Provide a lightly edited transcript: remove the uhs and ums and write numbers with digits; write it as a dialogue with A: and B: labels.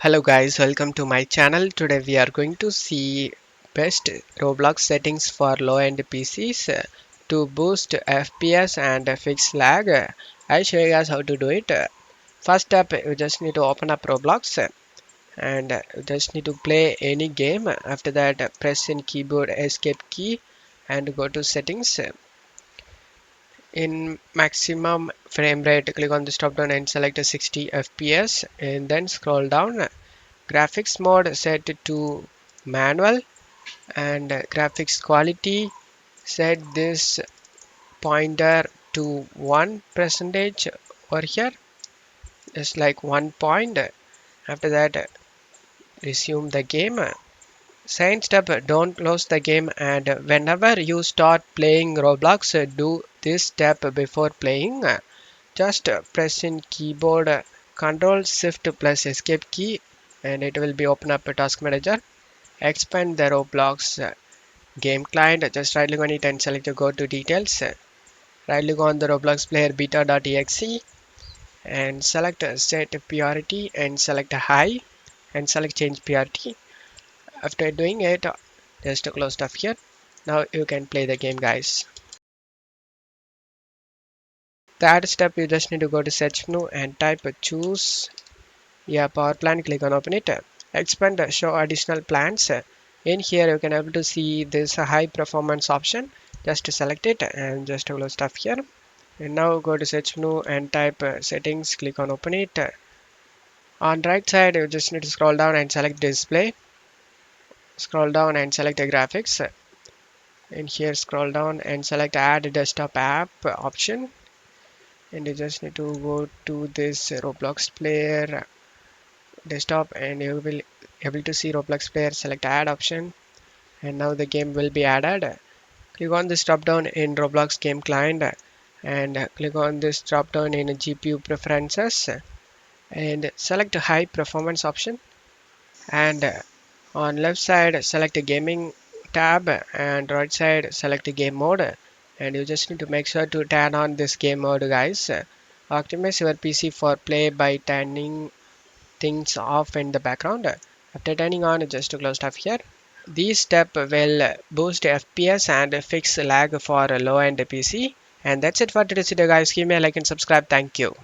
A: Hello guys, welcome to my channel. Today we are going to see best Roblox settings for low-end PCs to boost FPS and fix lag. I'll show you guys how to do it. First step, you just need to open up Roblox and you just need to play any game. After that, press in keyboard escape key and go to settings. In maximum frame rate, click on this drop down and select a 60 FPS and then scroll down. Graphics mode set to manual and graphics quality set this pointer to 1% over here, just like 1 point. After that, resume the game. Second step, don't close the game, and whenever you start playing Roblox, do this step before playing. Just press in keyboard Control Shift plus Escape key and it will be open up a task manager. Expand the Roblox game client. Just right click on it and select the go to details. Right click on the Roblox player beta.exe and select set priority and select high and select change priority. After doing it, just close stuff here. Now you can play the game, guys. Third step, you just need to go to search menu and type choose power plan. Click on open it. Expand show additional plans. In here you can able to see this high performance option. Just select it and just close stuff here. And now go to search menu and type settings. Click on open it. On right side you just need to scroll down and select display. Scroll down and select the graphics. In here scroll down and select add desktop app option. And you just need to go to this Roblox player desktop and you will able to see Roblox player. Select add option and now the game will be added. Click on this drop down in Roblox game client and click on this drop down in GPU preferences and select high performance option, and on left side select a gaming tab and right side select a game mode, and you just need to make sure to turn on this game mode, guys. Optimize your PC for play by turning things off in the background. After turning on, just to close stuff here. These steps will boost FPS and fix lag for a low-end PC. And that's it for today's video, guys. Give me a like and subscribe. Thank you.